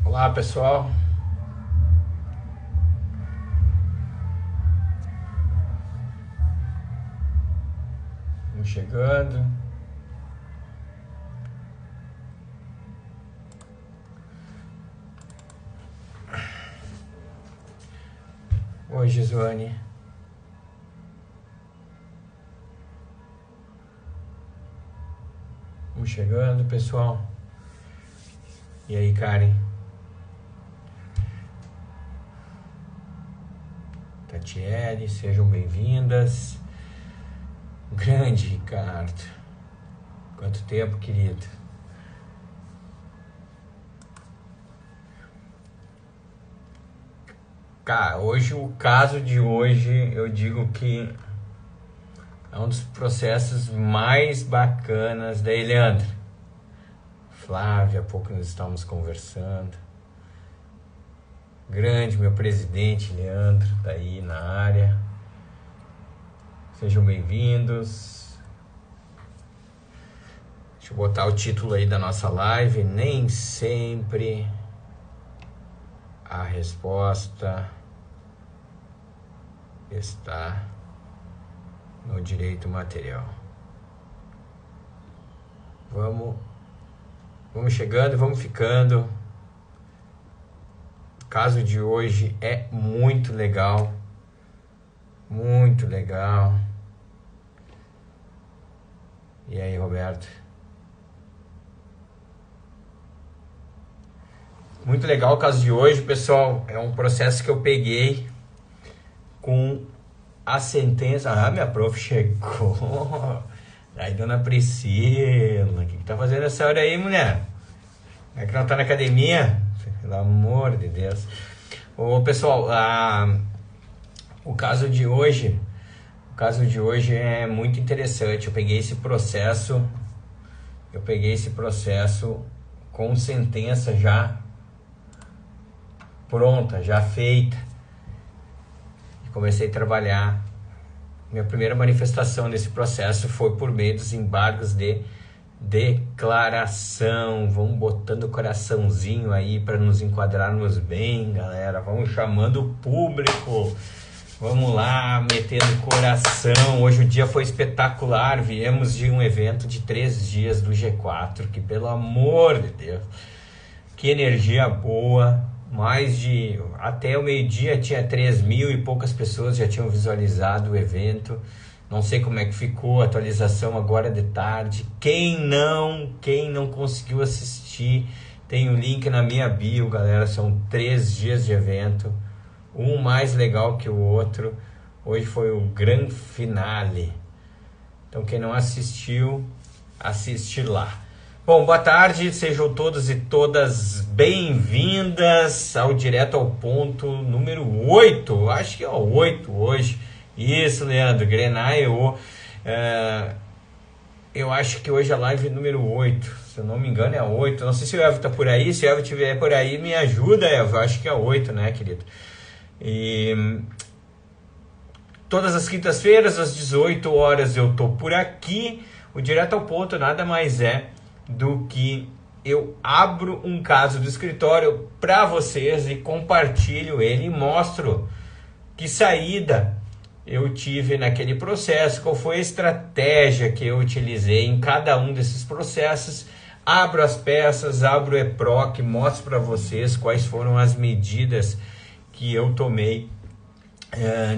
Olá, pessoal. Vamos chegando. Oi, Gisuane. Vamos chegando, pessoal. E aí, Karen? Tatiele, sejam bem-vindas. Grande Ricardo. Quanto tempo, querido. Cara, o caso de hoje, eu digo que é um dos processos mais bacanas. Daí, Leandro. Flávia, há pouco nós estávamos conversando. Grande, meu presidente, Leandro, tá aí na área. Sejam bem-vindos. Deixa eu botar o título aí da nossa live. Nem sempre a resposta está no direito material. Vamos chegando, vamos ficando. O caso de hoje é muito legal. Muito legal. E aí, Roberto? Muito legal o caso de hoje, pessoal. É um processo que eu peguei com a sentença. Ah, minha prof chegou. Aí, dona Priscila, o que tá fazendo essa hora aí, mulher? É que não tá na academia? Pelo amor de Deus. Ô, pessoal, o caso de hoje é muito interessante. Eu peguei esse processo com sentença já pronta, já feita. E comecei a trabalhar. Minha primeira manifestação nesse processo foi por meio dos embargos de declaração. Vamos botando o coraçãozinho aí para nos enquadrarmos bem, galera. Vamos chamando o público. Vamos lá, metendo coração. Hoje o dia foi espetacular. Viemos de um evento de 3 dias do G4, que pelo amor de Deus, que energia boa. Até o meio-dia tinha 3.000 e poucas pessoas já tinham visualizado o evento. Não sei como é que ficou a atualização agora de tarde. Quem não conseguiu assistir, tem o link na minha bio, galera. São 3 dias de evento, um mais legal que o outro. Hoje foi o grande finale. Então quem não assistiu, assiste lá. Bom, boa tarde, sejam todos e todas bem-vindas ao Direto ao Ponto número 8, acho que é o 8 hoje. Isso, Leandro, Grenaio. Eu acho que hoje é a live número 8, se eu não me engano é a 8, não sei se o Evo tá por aí, se o Evo estiver por aí, me ajuda, Evo, eu acho que é a 8, né, querido? E todas as quintas-feiras, às 18 horas, eu tô por aqui. O Direto ao Ponto nada mais é do que eu abro um caso do escritório para vocês e compartilho ele e mostro que saída eu tive naquele processo, qual foi a estratégia que eu utilizei em cada um desses processos. Abro as peças, abro o EPROC, mostro para vocês quais foram as medidas que eu tomei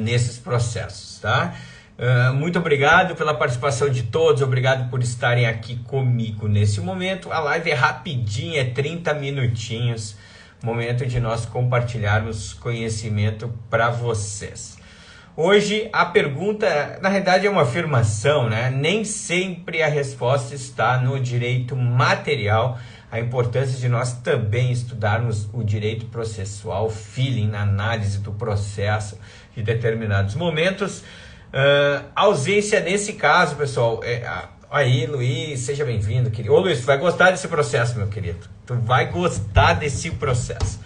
nesses processos, tá? Muito obrigado pela participação de todos, obrigado por estarem aqui comigo nesse momento. A live é rapidinha, é 30 minutinhos, momento de nós compartilharmos conhecimento para vocês. Hoje a pergunta, na realidade é uma afirmação, né? Nem sempre a resposta está no direito material. A importância de nós também estudarmos o direito processual, feeling, na análise do processo de determinados momentos. Ausência nesse caso, pessoal, aí, Luiz, seja bem-vindo, querido. Ô, Luiz, tu vai gostar desse processo, meu querido. Tu vai gostar desse processo.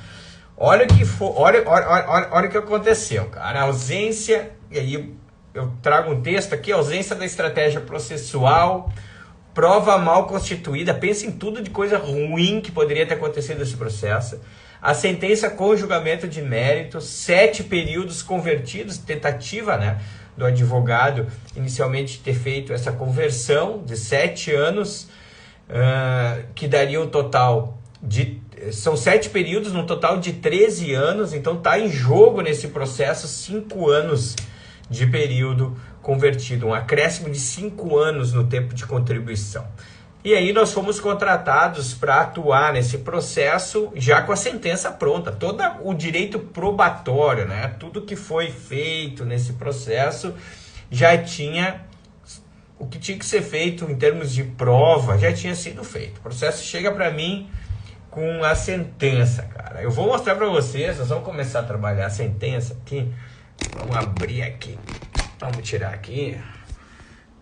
Olha o que aconteceu, cara. A ausência, e aí eu trago um texto aqui, ausência da estratégia processual, prova mal constituída. Pensa em tudo de coisa ruim que poderia ter acontecido nesse processo. A sentença com julgamento de mérito, 7 períodos convertidos, tentativa, né, do advogado inicialmente ter feito essa conversão de 7 anos, que daria um total de... São 7 períodos, no total de 13 anos, então está em jogo nesse processo 5 anos de período convertido, um acréscimo de 5 anos no tempo de contribuição. E aí nós fomos contratados para atuar nesse processo já com a sentença pronta, todo o direito probatório, né? Tudo que foi feito nesse processo já tinha, o que tinha que ser feito em termos de prova, já tinha sido feito. O processo chega para mim com a sentença, cara. Eu vou mostrar para vocês, nós vamos começar a trabalhar a sentença aqui. Vamos abrir aqui, vamos tirar aqui.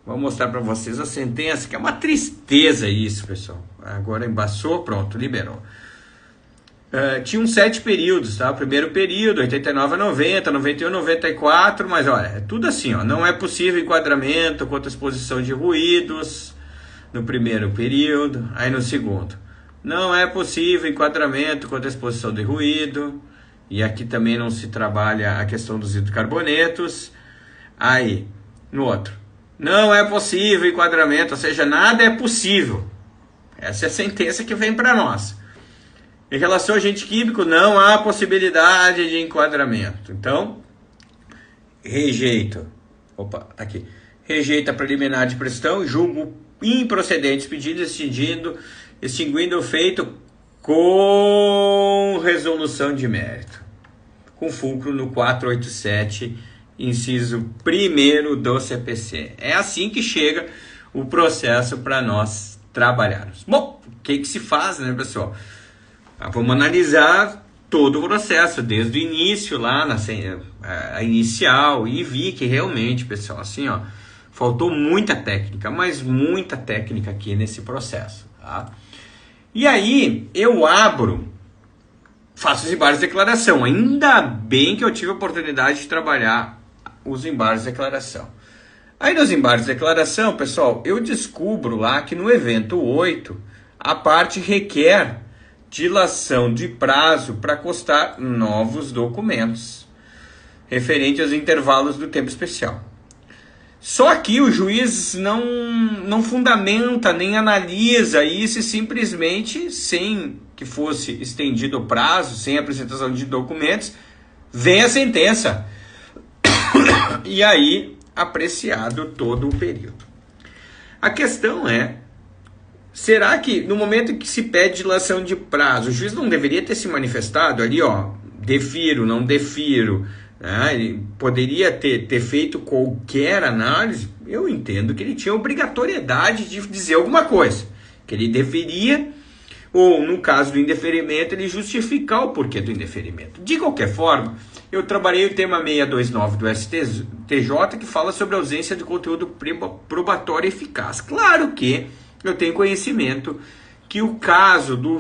Vou mostrar para vocês a sentença, que é uma tristeza isso, pessoal. Agora embaçou, pronto, liberou. Tinha uns 7 períodos, tá? O primeiro período, 89 a 90, 91 a 94, mas olha, é tudo assim, ó. Não é possível enquadramento contra exposição de ruídos no primeiro período, aí no segundo. Não é possível enquadramento contra exposição de ruído, e aqui também não se trabalha a questão dos hidrocarbonetos. Aí, no outro. Não é possível enquadramento, ou seja, nada é possível. Essa é a sentença que vem para nós. Em relação ao agente químico, não há possibilidade de enquadramento. Então, rejeito. Opa, aqui. Rejeita a preliminar de prestação, julgo improcedentes pedidos, extinguindo o feito com resolução de mérito. Com fulcro no 487, inciso 1º do CPC. É assim que chega o processo para nós trabalharmos. Bom, o que se faz, né, pessoal? Vamos analisar todo o processo, desde o início lá, a inicial, e vi que realmente, pessoal, assim, ó, faltou muita técnica, mas muita técnica aqui nesse processo, tá? E aí, eu faço os embargos de declaração. Ainda bem que eu tive a oportunidade de trabalhar os embargos de declaração. Aí nos embargos de declaração, pessoal, eu descubro lá que no evento 8, a parte requer dilação de prazo para constar novos documentos, referente aos intervalos do tempo especial. Só que o juiz não fundamenta, nem analisa isso, e simplesmente, sem que fosse estendido o prazo, sem apresentação de documentos, vem a sentença. E aí, apreciado todo o período. A questão é, será que no momento que se pede dilação de prazo, o juiz não deveria ter se manifestado ali, ó, defiro, não defiro, né? Ele poderia ter feito qualquer análise? Eu entendo que ele tinha obrigatoriedade de dizer alguma coisa, que ele deveria, ou no caso do indeferimento, ele justificar o porquê do indeferimento. De qualquer forma, eu trabalhei o tema 629 do STJ, que fala sobre a ausência de conteúdo probatório eficaz. Claro que eu tenho conhecimento que o caso do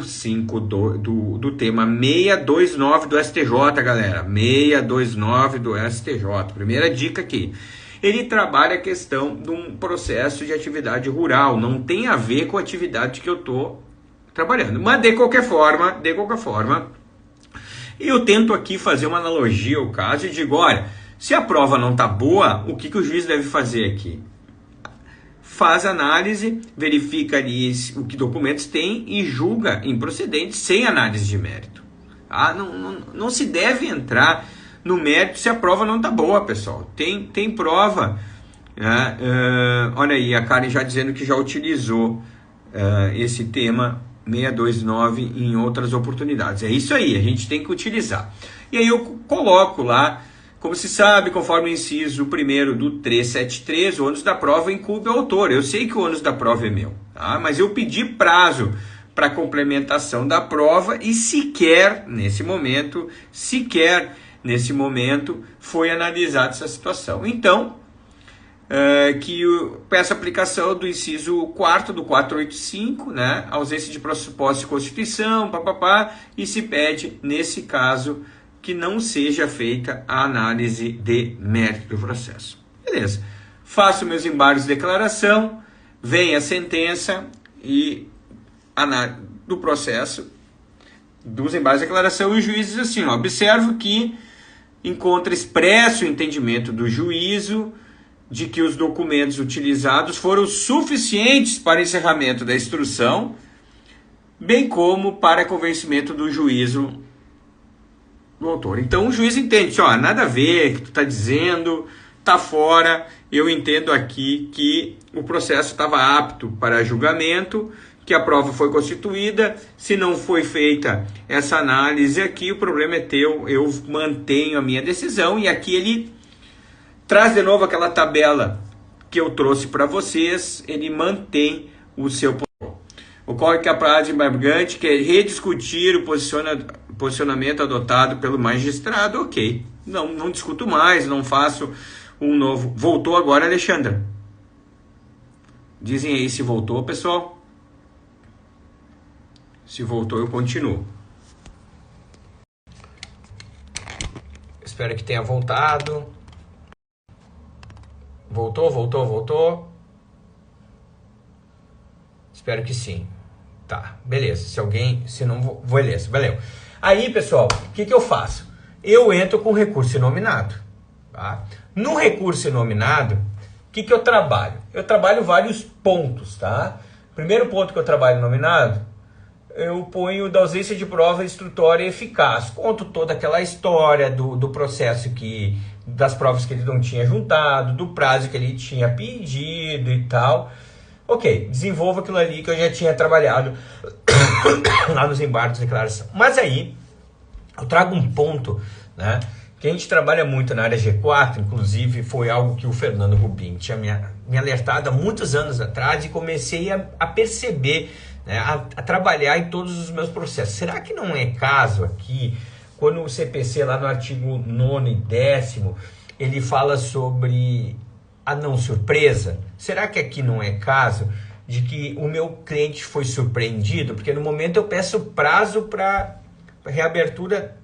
tema 629 do STJ, galera, 629 do STJ, primeira dica aqui, ele trabalha a questão de um processo de atividade rural, não tem a ver com a atividade que eu estou trabalhando, mas de qualquer forma, eu tento aqui fazer uma analogia ao caso e digo, olha, se a prova não está boa, o que o juiz deve fazer aqui? Faz análise, verifica ali o que documentos tem e julga improcedente sem análise de mérito. Tá? Não se deve entrar no mérito se a prova não está boa, pessoal. Tem prova. Né? Olha aí, a Karen já dizendo que já utilizou esse tema 629 em outras oportunidades. É isso aí, a gente tem que utilizar. E aí eu coloco lá, como se sabe, conforme o inciso 1º do 373, o ônus da prova incumbe o autor. Eu sei que o ônus da prova é meu, tá? Mas eu pedi prazo para complementação da prova e sequer nesse momento foi analisada essa situação. Então, peço aplicação do inciso 4º do 485, né? Ausência de pressuposto de Constituição, e se pede, nesse caso, que não seja feita a análise de mérito do processo. Beleza. Faço meus embargos de declaração, vem a sentença e do processo Deduzem base da declaração e o juiz diz assim, ó, observo que encontra expresso o entendimento do juízo de que os documentos utilizados foram suficientes para encerramento da instrução, bem como para convencimento do juízo do autor. Então o juiz entende, ó, nada a ver, que tu está dizendo, tá fora, eu entendo aqui que o processo estava apto para julgamento, que a prova foi constituída, se não foi feita essa análise aqui, o problema é teu, eu mantenho a minha decisão, e aqui ele traz de novo aquela tabela que eu trouxe para vocês, ele mantém o seu ponto. Ocorre que a prática embargante quer rediscutir o posicionamento adotado pelo magistrado, ok. Não discuto mais, não faço um novo. Voltou agora, Alexandra? Dizem aí se voltou, pessoal. Se voltou, eu continuo. Espero que tenha voltado. Voltou. Espero que sim. Tá, beleza. Se não, beleza, valeu. Aí, pessoal, o que eu faço? Eu entro com recurso inominado. Tá? No recurso inominado, o que eu trabalho? Eu trabalho vários pontos, tá? Primeiro ponto que eu trabalho inominado, eu ponho da ausência de prova instrutória eficaz. Conto toda aquela história do processo das provas que ele não tinha juntado, do prazo que ele tinha pedido e tal. Ok, desenvolvo aquilo ali que eu já tinha trabalhado lá nos embargos de declaração. Mas aí, eu trago um ponto, né, que a gente trabalha muito na área G4, inclusive foi algo que o Fernando Rubim tinha me alertado há muitos anos atrás e comecei a perceber, né, a trabalhar em todos os meus processos. Será que não é caso aqui, quando o CPC lá no artigo 9º e 10º, ele fala sobre a não surpresa? Será que aqui não é caso de que o meu cliente foi surpreendido? Porque no momento eu peço prazo para reabertura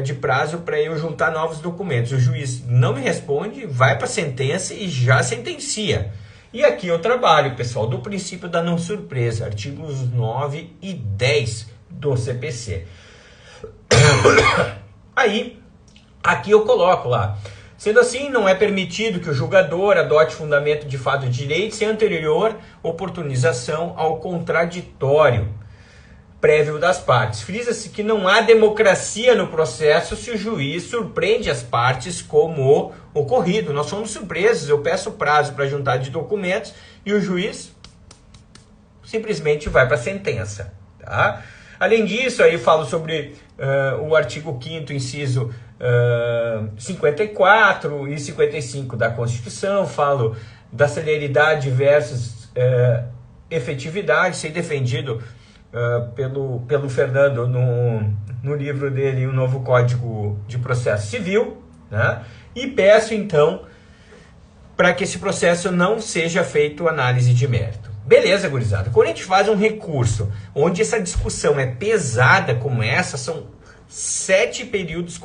de prazo para eu juntar novos documentos. O juiz não me responde, vai para a sentença e já sentencia. E aqui eu trabalho, pessoal, do princípio da não surpresa, artigos 9 e 10 do CPC. Aí, aqui eu coloco lá. Sendo assim, não é permitido que o julgador adote fundamento de fato de direito sem anterior oportunização ao contraditório prévio das partes. Frisa-se que não há democracia no processo se o juiz surpreende as partes como ocorrido. Nós somos surpresos, eu peço prazo para juntar de documentos e o juiz simplesmente vai para a sentença. Tá? Além disso, aí falo sobre o artigo 5º, inciso 54 e 55 da Constituição, falo da celeridade versus efetividade, ser defendido pelo Fernando no livro dele, o novo Código de Processo Civil, né? E peço então para que esse processo não seja feito análise de mérito. Beleza, gurizada. Quando a gente faz um recurso onde essa discussão é pesada como essa, são 7 períodos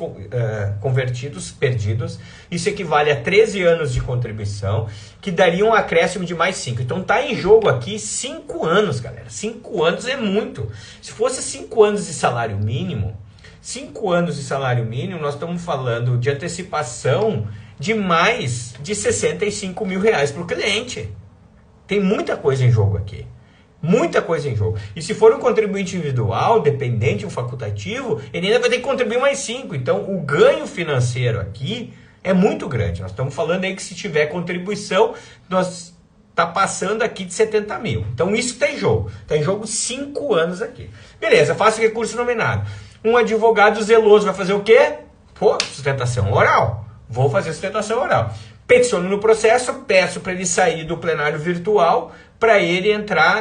perdidos, isso equivale a 13 anos de contribuição, que daria um acréscimo de mais 5. Então tá em jogo aqui 5 anos, galera. 5 anos é muito. Se fosse 5 anos de salário mínimo, 5 anos de salário mínimo, nós estamos falando de antecipação de mais de 65 mil reais para o cliente. Tem muita coisa em jogo aqui. Muita coisa em jogo. E se for um contribuinte individual, dependente ou facultativo, ele ainda vai ter que contribuir mais 5. Então, o ganho financeiro aqui é muito grande. Nós estamos falando aí que se tiver contribuição, nós está passando aqui de 70 mil. Então, isso está em jogo. Está em jogo 5 anos aqui. Beleza, faço recurso nominado. Um advogado zeloso vai fazer o quê? Pô, sustentação oral. Vou fazer sustentação oral. Peticiono no processo, peço para ele sair do plenário virtual, para ele entrar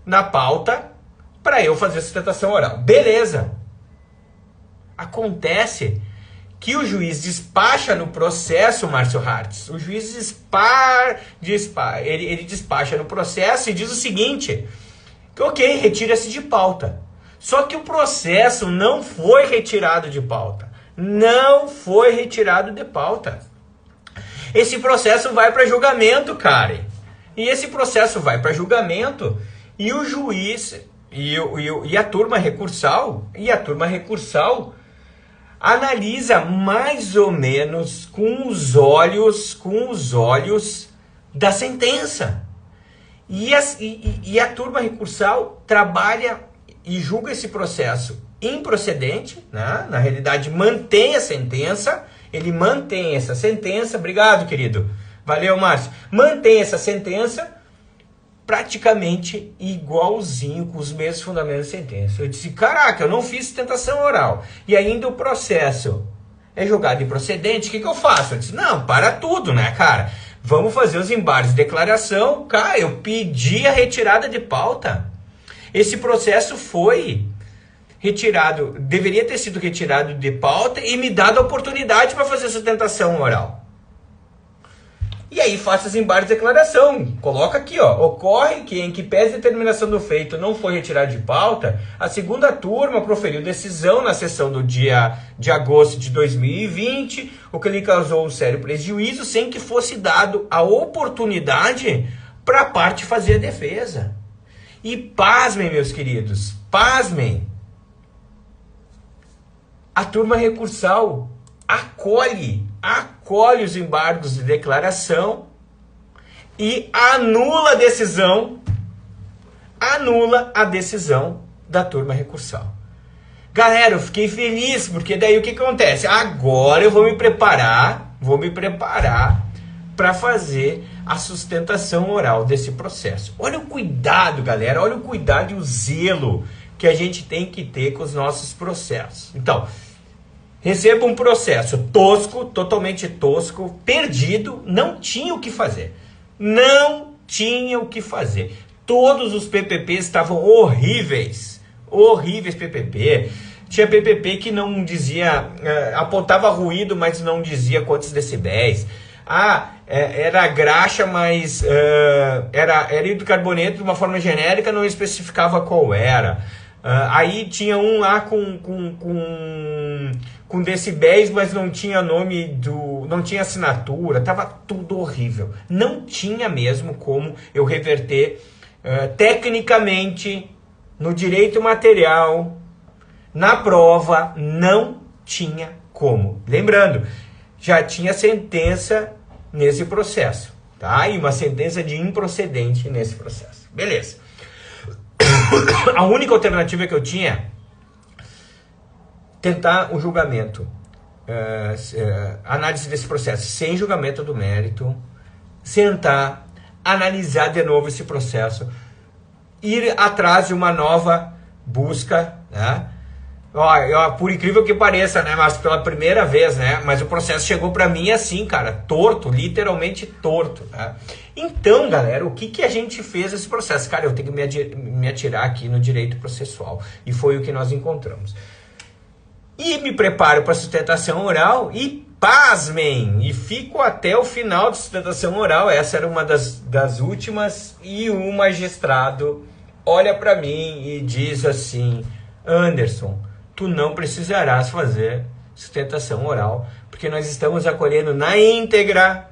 na pauta, para eu fazer sustentação oral. Beleza. Acontece que o juiz despacha no processo, Márcio Hartz. O juiz ele despacha no processo e diz o seguinte, que ok, retira-se de pauta. Só que o processo não foi retirado de pauta. Não foi retirado de pauta. Esse processo vai para julgamento, cara. E esse processo vai para julgamento e o juiz e a turma recursal, analisa mais ou menos com os olhos da sentença. E a turma recursal trabalha e julga esse processo improcedente, né? Na realidade mantém a sentença, ele mantém essa sentença, obrigado querido, valeu Márcio, mantém essa sentença praticamente igualzinho, com os mesmos fundamentos da sentença. Eu disse, caraca, eu não fiz sustentação oral, e ainda o processo é julgado improcedente, o que eu faço? Eu disse, não, para tudo, né, cara? Vamos fazer os embargos de declaração. Cara, eu pedi a retirada de pauta. Esse processo foi retirado, deveria ter sido retirado de pauta e me dado a oportunidade para fazer sustentação oral. E aí faço os embargos de declaração. Coloca aqui, ó. Ocorre que, em que pese a determinação do feito não foi retirada de pauta, a segunda turma proferiu decisão na sessão do dia de agosto de 2020, o que lhe causou um sério prejuízo, sem que fosse dado a oportunidade para a parte fazer a defesa. E pasmem, meus queridos, pasmem. A turma recursal acolhe os embargos de declaração e anula a decisão da turma recursal. Galera, eu fiquei feliz, porque daí o que acontece? Agora eu vou me preparar para fazer a sustentação oral desse processo. Olha o cuidado, galera, olha o cuidado e o zelo que a gente tem que ter com os nossos processos. Então, recebo um processo tosco, totalmente tosco, perdido, não tinha o que fazer. Não tinha o que fazer. Todos os PPPs estavam horríveis. Horríveis PPP. Tinha PPP que não dizia, apontava ruído, mas não dizia quantos decibéis. Era graxa, mas era hidrocarboneto de uma forma genérica, não especificava qual era. Aí tinha um lá com decibéis, mas não tinha nome não tinha assinatura, tava tudo horrível. Não tinha mesmo como eu reverter tecnicamente no direito material, na prova, não tinha como. Lembrando, já tinha sentença nesse processo, tá? E uma sentença de improcedente nesse processo. Beleza. A única alternativa que eu tinha tentar o julgamento, análise desse processo sem julgamento do mérito, sentar, analisar de novo esse processo, ir atrás de uma nova busca, né? Por incrível que pareça, né, mas pela primeira vez, né, mas o processo chegou para mim assim, cara, torto, literalmente torto, né? Então, galera, o que a gente fez nesse processo? Cara, eu tenho que me atirar aqui no direito processual, e foi o que nós encontramos. E me preparo para a sustentação oral e, pasmem, e fico até o final da sustentação oral. Essa era uma das últimas, e o magistrado olha para mim e diz assim: Anderson, tu não precisarás fazer sustentação oral, porque nós estamos acolhendo na íntegra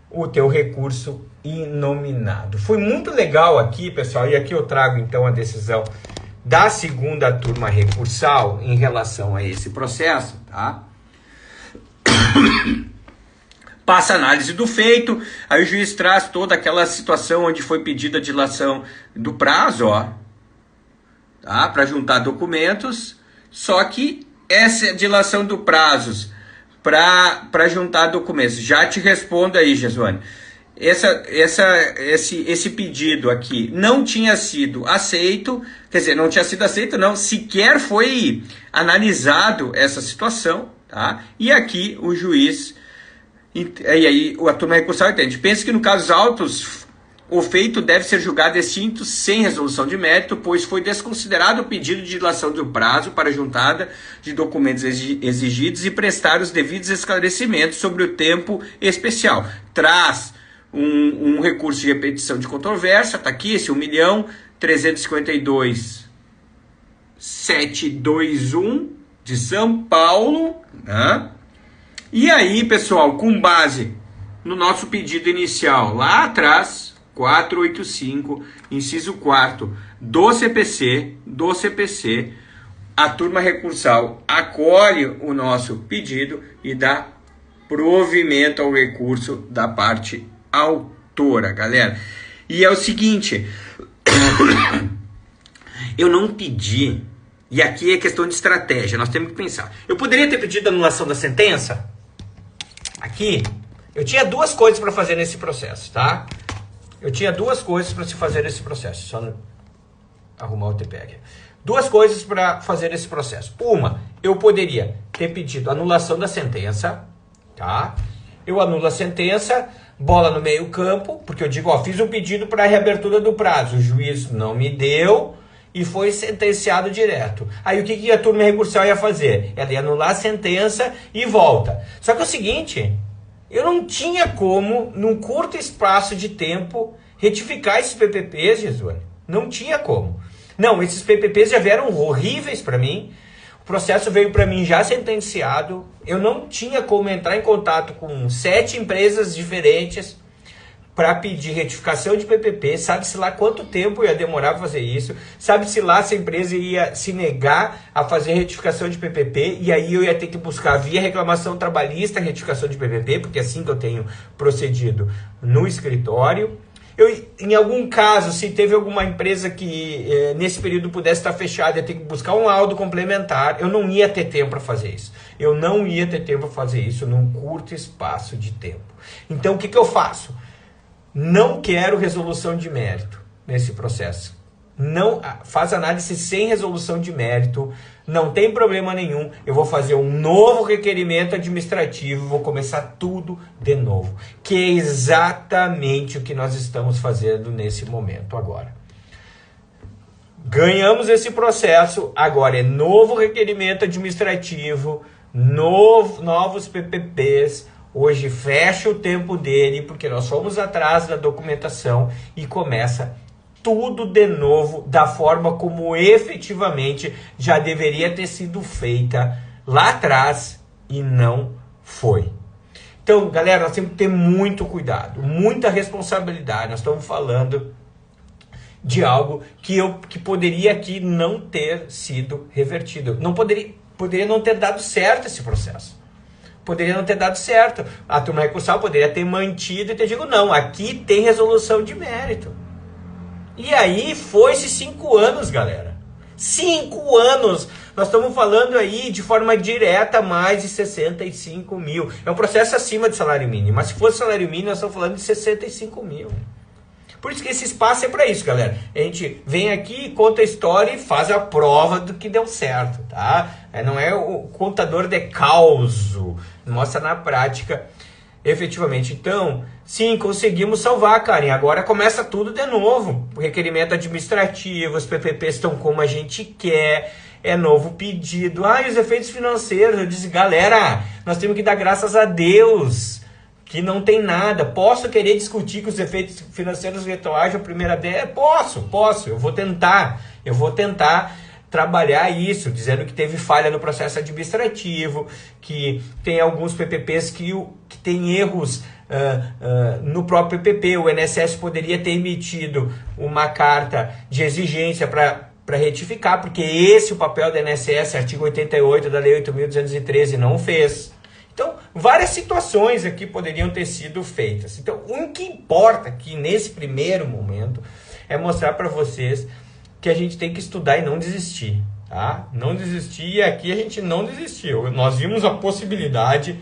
o teu recurso inominado. Foi muito legal aqui, pessoal, e aqui eu trago então a decisão da segunda turma recursal em relação a esse processo, tá? Passa a análise do feito, aí o juiz traz toda aquela situação onde foi pedida a dilação do prazo, ó, tá? Para juntar documentos, só que essa dilação do prazos para juntar documentos, já te respondo aí, Jesuane, esse pedido aqui não tinha sido aceito, quer dizer, não tinha sido aceito não, sequer foi analisado essa situação, tá? E aqui o juiz, e aí a turma recursal entende, pensa que no caso autos, o feito deve ser julgado extinto sem resolução de mérito, pois foi desconsiderado o pedido de dilação do prazo para a juntada de documentos exigidos e prestar os devidos esclarecimentos sobre o tempo especial. Traz um recurso de repetição de controvérsia, está aqui, esse 1.352.721 de São Paulo, né? E aí, pessoal, com base no nosso pedido inicial lá atrás, 485, inciso 4 do CPC, a turma recursal acolhe o nosso pedido e dá provimento ao recurso da parte autora, galera. E é o seguinte, eu não pedi, e aqui é questão de estratégia, nós temos que pensar. Eu poderia ter pedido anulação da sentença? Aqui, eu tinha duas coisas para fazer nesse processo, tá? Eu tinha duas coisas para se fazer nesse processo. Só arrumar o TPEG. Duas coisas para fazer esse processo. Uma, eu poderia ter pedido anulação da sentença, tá? Eu anulo a sentença, bola no meio campo, porque eu digo, ó, fiz um pedido para reabertura do prazo, o juiz não me deu e foi sentenciado direto. Aí o que a turma recursal ia fazer? Ela ia anular a sentença e volta. Só que é o seguinte, eu não tinha como, num curto espaço de tempo, retificar esses PPPs, Jesus. Não tinha como. Não, esses PPPs já vieram horríveis para mim. O processo veio para mim já sentenciado. Eu não tinha como entrar em contato com 7 empresas diferentes para pedir retificação de PPP. Sabe-se lá quanto tempo ia demorar para fazer isso. Sabe-se lá se a empresa ia se negar a fazer retificação de PPP. E aí eu ia ter que buscar via reclamação trabalhista retificação de PPP, porque é assim que eu tenho procedido no escritório. Em algum caso, se teve alguma empresa que nesse período pudesse estar fechada, ia ter que buscar um laudo complementar, eu não ia ter tempo para fazer isso. Eu não ia ter tempo para fazer isso num curto espaço de tempo. Então, o que eu faço? Não quero resolução de mérito nesse processo. Não faz análise sem resolução de mérito, não tem problema nenhum. Eu vou fazer um novo requerimento administrativo, vou começar tudo de novo, que é exatamente o que nós estamos fazendo nesse momento agora. Ganhamos esse processo, agora é novo requerimento administrativo, novos PPPs. Hoje fecha o tempo dele, porque nós fomos atrás da documentação e começa tudo de novo, da forma como efetivamente já deveria ter sido feita lá atrás e não foi. Então, galera, nós temos que ter muito cuidado, muita responsabilidade. Nós estamos falando de algo que poderia aqui não ter sido revertido. Poderia não ter dado certo esse processo. Poderia não ter dado certo. A turma recursal poderia ter mantido e ter dito, não, aqui tem resolução de mérito. E aí foi-se 5 anos, galera. 5 anos! Nós estamos falando aí de forma direta mais de 65 mil. É um processo acima de salário mínimo. Mas se fosse salário mínimo, nós estamos falando de 65 mil. Por isso que esse espaço é para isso, galera. A gente vem aqui, conta a história e faz a prova do que deu certo, tá? Não é o contador de causo. Mostra na prática, efetivamente. Então, sim, conseguimos salvar, Karen. Agora começa tudo de novo. O requerimento administrativo, os PPPs estão como a gente quer. É novo pedido. E os efeitos financeiros. Eu disse, galera, nós temos que dar graças a Deus que não tem nada. Posso querer discutir que os efeitos financeiros retroagem a primeira vez? Posso. Eu vou tentar trabalhar isso, dizendo que teve falha no processo administrativo, que tem alguns PPPs que tem erros no próprio PPP. O INSS poderia ter emitido uma carta de exigência para retificar, porque esse é o papel do INSS, artigo 88 da Lei 8.213, não fez. Então, várias situações aqui poderiam ter sido feitas. Então, o que importa aqui, nesse primeiro momento, é mostrar para vocês que a gente tem que estudar e não desistir, tá? Não desistir, e aqui a gente não desistiu. Nós vimos a possibilidade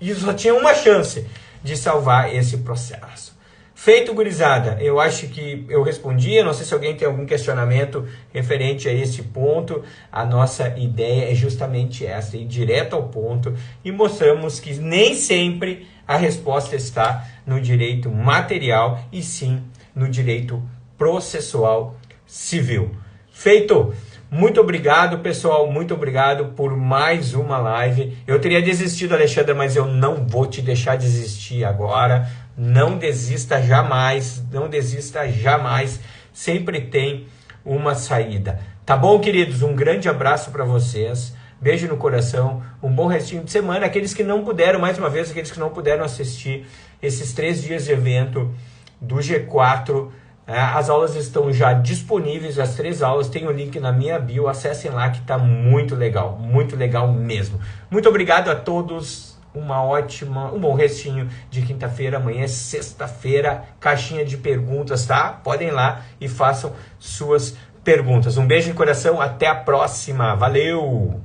e só tinha uma chance de salvar esse processo. Feito, gurizada, eu acho que eu respondi. Eu não sei se alguém tem algum questionamento referente a esse ponto. A nossa ideia é justamente essa, ir direto ao ponto, e mostramos que nem sempre a resposta está no direito material, e sim no direito processual civil. Feito! Muito obrigado, pessoal. Muito obrigado por mais uma live. Eu teria desistido, Alexandre, mas eu não vou te deixar desistir agora. Não desista jamais. Não desista jamais. Sempre tem uma saída. Tá bom, queridos? Um grande abraço para vocês. Beijo no coração. Um bom restinho de semana. Aqueles que não puderam, mais uma vez, aqueles que não puderam assistir esses 3 dias de evento do G4. As aulas estão já disponíveis, as 3 aulas, tem o link na minha bio, acessem lá que está muito legal mesmo. Muito obrigado a todos, um bom restinho de quinta-feira, amanhã é sexta-feira, caixinha de perguntas, tá? Podem ir lá e façam suas perguntas. Um beijo no coração, até a próxima, valeu!